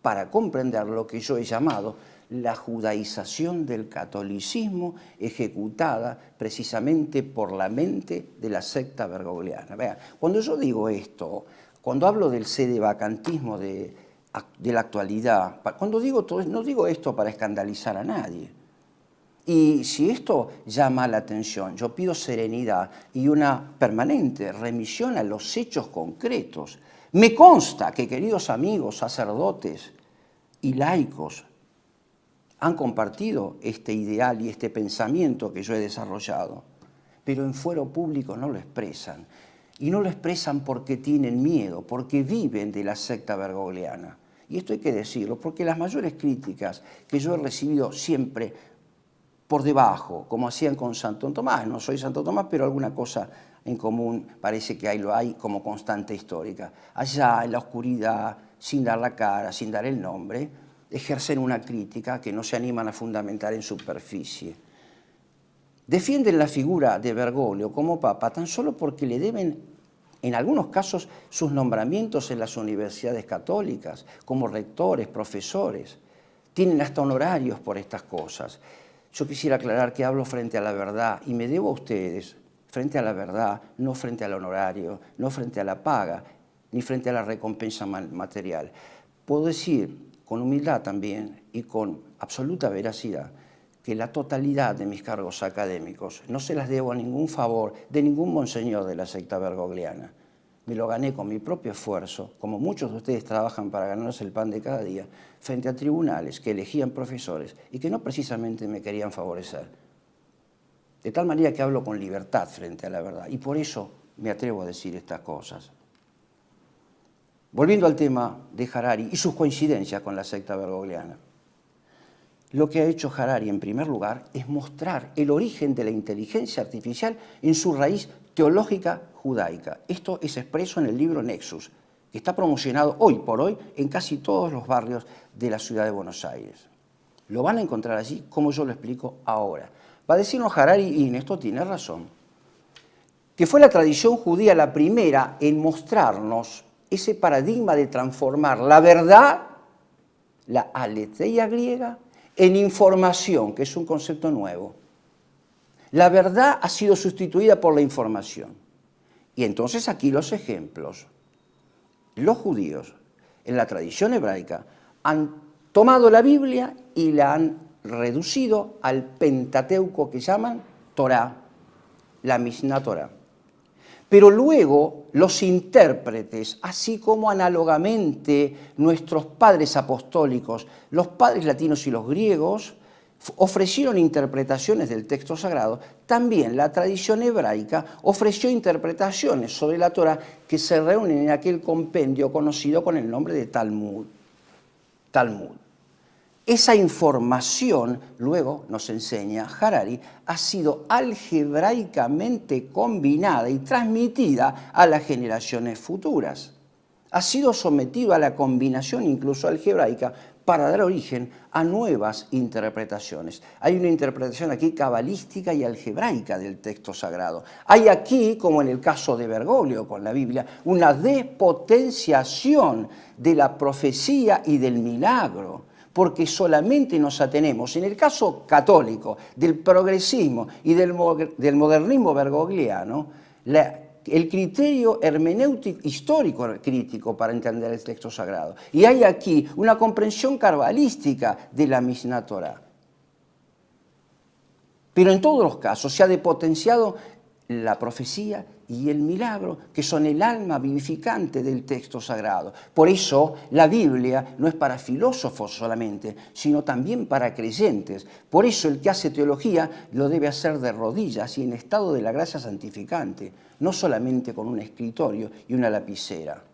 Speaker 1: para comprender lo que yo he llamado la judaización del catolicismo ejecutada precisamente por la mente de la secta bergogliana. Vean, cuando yo digo esto, cuando hablo del sedevacantismo de la actualidad, cuando digo todo, no digo esto para escandalizar a nadie. Y si esto llama la atención, yo pido serenidad y una permanente remisión a los hechos concretos. Me consta que, queridos amigos, sacerdotes y laicos, han compartido este ideal y este pensamiento que yo he desarrollado, pero en fuero público no lo expresan. Y no lo expresan porque tienen miedo, porque viven de la secta bergogliana. Y esto hay que decirlo, porque las mayores críticas que yo he recibido siempre por debajo, como hacían con Santo Tomás, no soy Santo Tomás, pero alguna cosa en común parece que lo hay como constante histórica. Allá en la oscuridad, sin dar la cara, sin dar el nombre, ejercen una crítica que no se animan a fundamentar en superficie. Defienden la figura de Bergoglio como papa tan solo porque le deben, en algunos casos, sus nombramientos en las universidades católicas, como rectores, profesores. Tienen hasta honorarios por estas cosas. Yo quisiera aclarar que hablo frente a la verdad y me debo a ustedes frente a la verdad, no frente al honorario, no frente a la paga, ni frente a la recompensa material. Puedo decir con humildad también y con absoluta veracidad que la totalidad de mis cargos académicos no se las debo a ningún favor de ningún monseñor de la secta bergogliana. Me lo gané con mi propio esfuerzo, como muchos de ustedes trabajan para ganarse el pan de cada día, frente a tribunales que elegían profesores y que no precisamente me querían favorecer. De tal manera que hablo con libertad frente a la verdad y por eso me atrevo a decir estas cosas. Volviendo al tema de Harari y sus coincidencias con la secta bergogliana. Lo que ha hecho Harari, en primer lugar, es mostrar el origen de la inteligencia artificial en su raíz teológica judaica. Esto es expreso en el libro Nexus, que está promocionado hoy por hoy en casi todos los barrios de la ciudad de Buenos Aires. Lo van a encontrar allí, como yo lo explico ahora. Va a decirnos Harari, y en esto tiene razón, que fue la tradición judía la primera en mostrarnos ese paradigma de transformar la verdad, la aletheia griega, en información, que es un concepto nuevo. La verdad ha sido sustituida por la información. Y entonces aquí los ejemplos. Los judíos, en la tradición hebraica, han tomado la Biblia y la han reducido al Pentateuco que llaman Torá, la Mishnah Torá. Pero luego los intérpretes, así como análogamente nuestros padres apostólicos, los padres latinos y los griegos, ofrecieron interpretaciones del texto sagrado, también la tradición hebraica ofreció interpretaciones sobre la Torá que se reúnen en aquel compendio conocido con el nombre de Talmud. Esa información, luego nos enseña Harari, ha sido algebraicamente combinada y transmitida a las generaciones futuras. Ha sido sometido a la combinación incluso algebraica para dar origen a nuevas interpretaciones. Hay una interpretación aquí cabalística y algebraica del texto sagrado. Hay aquí, como en el caso de Bergoglio con la Biblia, una despotenciación de la profecía y del milagro, porque solamente nos atenemos, en el caso católico, del progresismo y del modernismo bergogliano, el criterio hermenéutico histórico crítico para entender el texto sagrado. Y hay aquí una comprensión cabalística de la Mishnah Torá. Pero en todos los casos se ha depotenciado la profecía y el milagro, que son el alma vivificante del texto sagrado. Por eso la Biblia no es para filósofos solamente, sino también para creyentes. Por eso el que hace teología lo debe hacer de rodillas y en estado de la gracia santificante, no solamente con un escritorio y una lapicera.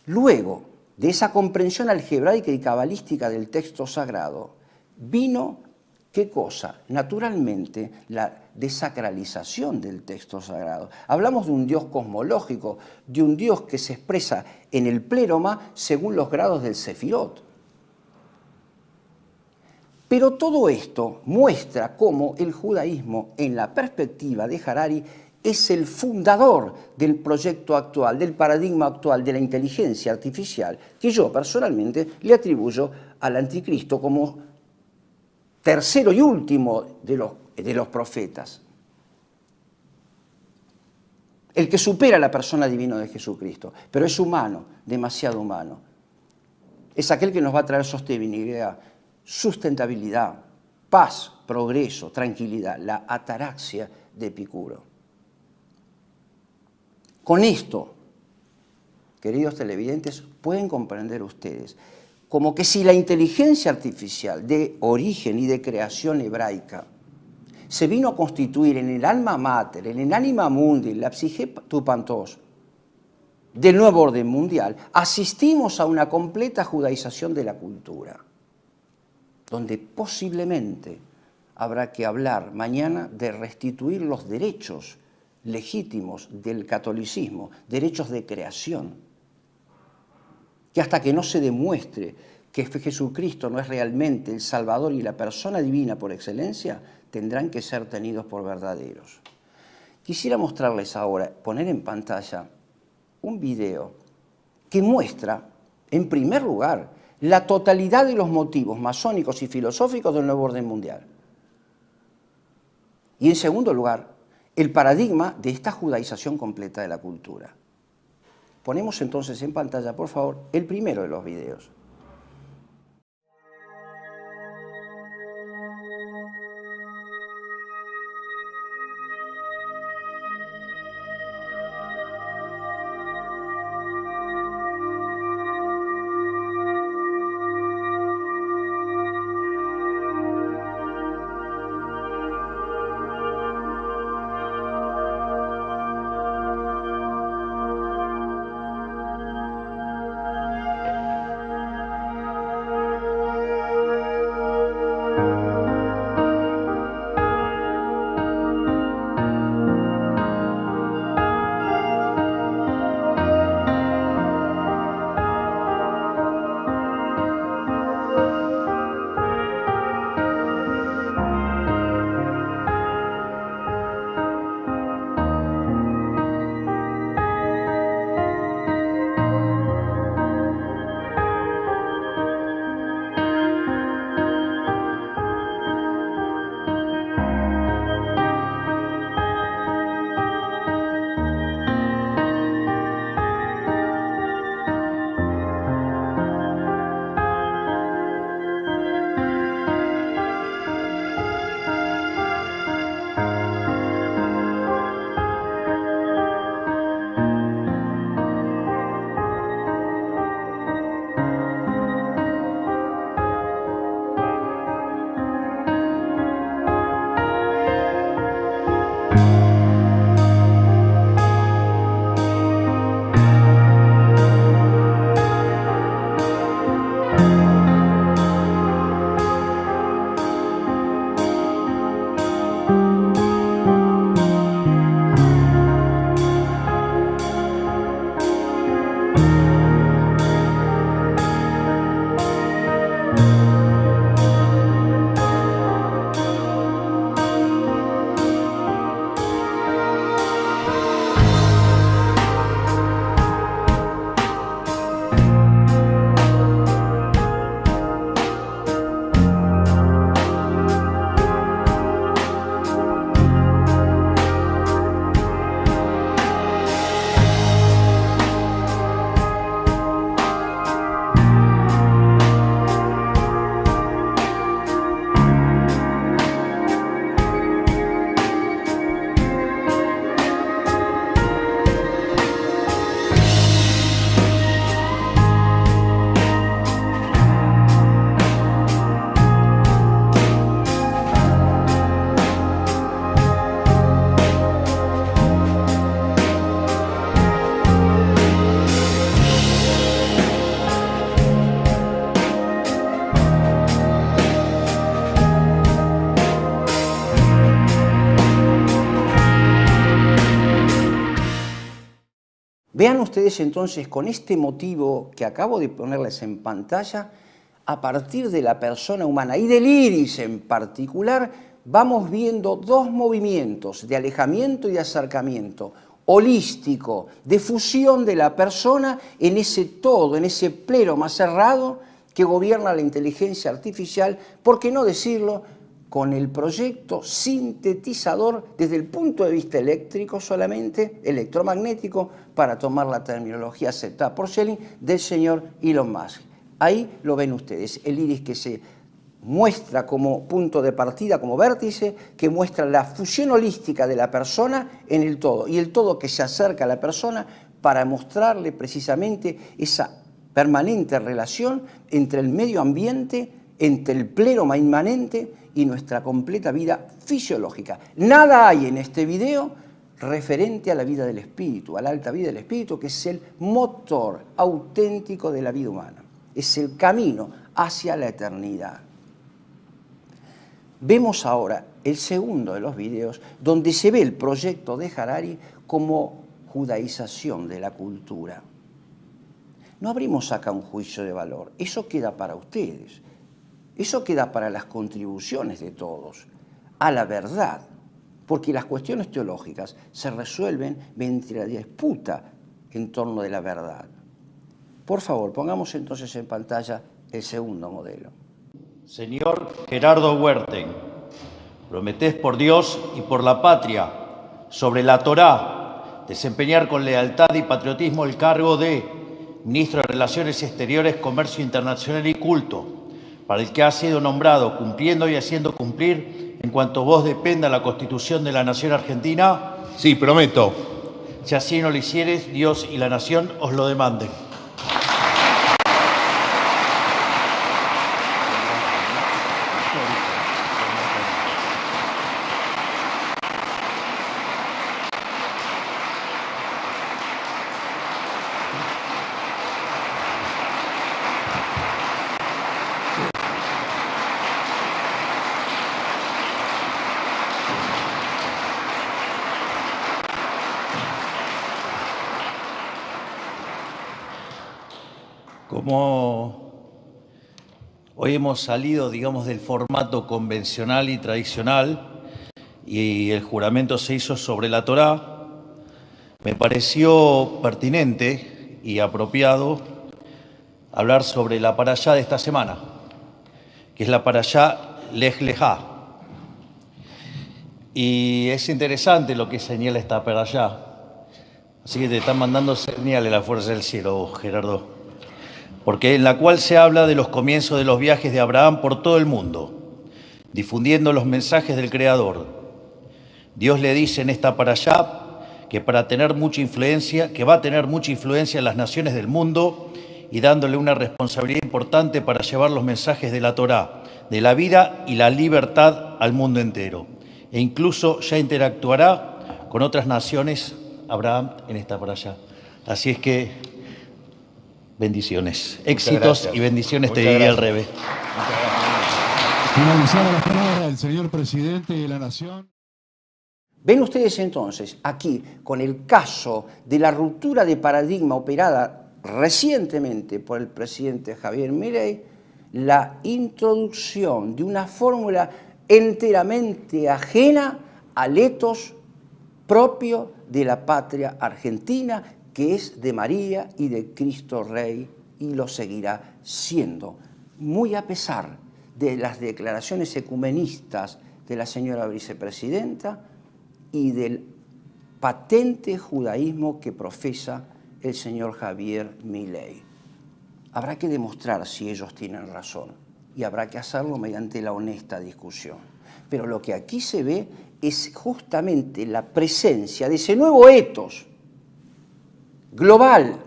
Speaker 1: Luego de esa comprensión algebraica y cabalística del texto sagrado, vino ¿qué cosa? Naturalmente, la desacralización del texto sagrado. Hablamos de un Dios cosmológico, de un Dios que se expresa en el pléroma según los grados del Sefirot. Pero todo esto muestra cómo el judaísmo, en la perspectiva de Harari, es el fundador del proyecto actual, del paradigma actual de la inteligencia artificial, que yo personalmente le atribuyo al anticristo como tercero y último de los profetas. El que supera a la persona divina de Jesucristo, pero es humano, demasiado humano. Es aquel que nos va a traer sostenibilidad, sustentabilidad, paz, progreso, tranquilidad, la ataraxia de Epicuro. Con esto, queridos televidentes, pueden comprender ustedes como que si la inteligencia artificial de origen y de creación hebraica se vino a constituir en el alma mater, en el anima mundi, en la psique tu pantos del nuevo orden mundial, asistimos a una completa judaización de la cultura, donde posiblemente habrá que hablar mañana de restituir los derechos legítimos del catolicismo, derechos de creación, que hasta que no se demuestre que Jesucristo no es realmente el Salvador y la persona divina por excelencia, tendrán que ser tenidos por verdaderos. Quisiera mostrarles ahora, poner en pantalla un video que muestra, en primer lugar, la totalidad de los motivos masónicos y filosóficos del nuevo orden mundial. Y en segundo lugar, el paradigma de esta judaización completa de la cultura. Ponemos entonces en pantalla, por favor, el primero de los videos. Vean ustedes entonces con este motivo que acabo de ponerles en pantalla, a partir de la persona humana y del iris en particular, vamos viendo dos movimientos de alejamiento y de acercamiento, holístico, de fusión de la persona en ese todo, en ese pleroma cerrado que gobierna la inteligencia artificial, por qué no decirlo, con el proyecto sintetizador desde el punto de vista eléctrico solamente, electromagnético, para tomar la terminología aceptada por Schelling, del señor Elon Musk. Ahí lo ven ustedes, el iris que se muestra como punto de partida, como vértice, que muestra la fusión holística de la persona en el todo, y el todo que se acerca a la persona para mostrarle precisamente esa permanente relación entre el medio ambiente, entre el pleroma inmanente y nuestra completa vida fisiológica. Nada hay en este video referente a la vida del espíritu, a la alta vida del espíritu, que es el motor auténtico de la vida humana. Es el camino hacia la eternidad. Vemos ahora el segundo de los videos donde se ve el proyecto de Harari como judaización de la cultura. No abrimos acá un juicio de valor, eso queda para ustedes. Eso queda para las contribuciones de todos, a la verdad, porque las cuestiones teológicas se resuelven mediante la disputa en torno de la verdad. Por favor, pongamos entonces en pantalla el segundo modelo.
Speaker 5: Señor Gerardo Huerten, prometés por Dios y por la patria, sobre la Torá, desempeñar con lealtad y patriotismo el cargo de Ministro de Relaciones Exteriores, Comercio Internacional y Culto, para el que ha sido nombrado, cumpliendo y haciendo cumplir, en cuanto vos dependa la Constitución de la Nación Argentina.
Speaker 6: Sí, prometo.
Speaker 5: Si así no lo hicieres, Dios y la Nación os lo demanden. Como hoy hemos salido, digamos, del formato convencional y tradicional y el juramento se hizo sobre la Torá, me pareció pertinente y apropiado hablar sobre la parashá de esta semana, que es la parashá Lej Lejá. Y es interesante lo que señala esta parashá, así que te están mandando señales la fuerza del cielo, Gerardo, porque en la cual se habla de los comienzos de los viajes de Abraham por todo el mundo, difundiendo los mensajes del Creador. Dios le dice en esta parashá que va a tener mucha influencia en las naciones del mundo y dándole una responsabilidad importante para llevar los mensajes de la Torá, de la vida y la libertad al mundo entero. E incluso ya interactuará con otras naciones Abraham en esta parashá. Así es que bendiciones, éxitos y bendiciones. Te diría al revés.
Speaker 7: Finalizada la palabra del señor presidente de la Nación.
Speaker 1: Ven ustedes entonces aquí con el caso de la ruptura de paradigma operada recientemente por el presidente Javier Milei, la introducción de una fórmula enteramente ajena al etos propio de la patria argentina, que es de María y de Cristo Rey, y lo seguirá siendo, muy a pesar de las declaraciones ecumenistas de la señora vicepresidenta y del patente judaísmo que profesa el señor Javier Milei. Habrá que demostrar si ellos tienen razón y habrá que hacerlo mediante la honesta discusión. Pero lo que aquí se ve es justamente la presencia de ese nuevo etos global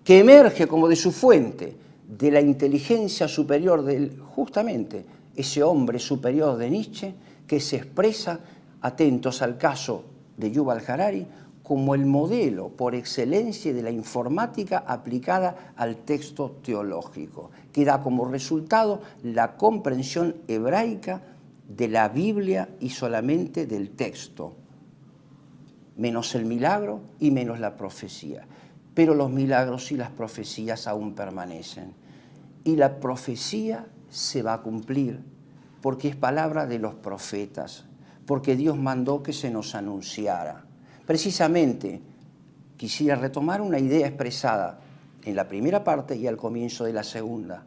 Speaker 1: que emerge como de su fuente, de la inteligencia superior del, justamente, ese hombre superior de Nietzsche, que se expresa, atentos al caso de Yuval Harari, como el modelo por excelencia de la informática aplicada al texto teológico, que da como resultado la comprensión hebraica de la Biblia y solamente del texto, menos el milagro y menos la profecía. Pero los milagros y las profecías aún permanecen. Y la profecía se va a cumplir porque es palabra de los profetas, porque Dios mandó que se nos anunciara. Precisamente, quisiera retomar una idea expresada en la primera parte y al comienzo de la segunda.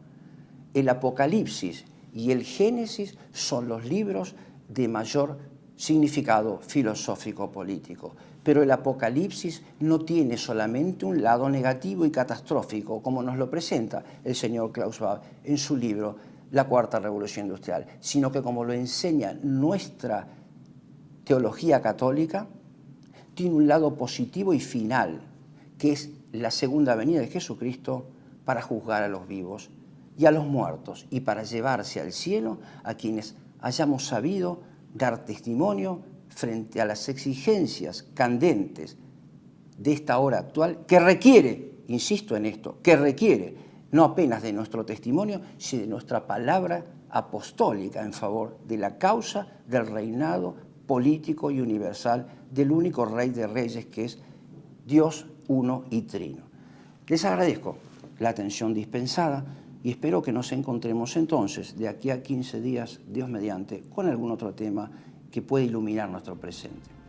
Speaker 1: El Apocalipsis y el Génesis son los libros de mayor significado filosófico-político. Pero el Apocalipsis no tiene solamente un lado negativo y catastrófico, como nos lo presenta el señor Klaus Schwab en su libro La Cuarta Revolución Industrial, sino que, como lo enseña nuestra teología católica, tiene un lado positivo y final, que es la segunda venida de Jesucristo para juzgar a los vivos y a los muertos, y para llevarse al cielo a quienes hayamos sabido dar testimonio frente a las exigencias candentes de esta hora actual, que requiere, insisto en esto, que requiere no apenas de nuestro testimonio, sino de nuestra palabra apostólica en favor de la causa del reinado político y universal del único Rey de Reyes, que es Dios uno y trino. Les agradezco la atención dispensada y espero que nos encontremos entonces de aquí a 15 días, Dios mediante, con algún otro tema que pueda iluminar nuestro presente.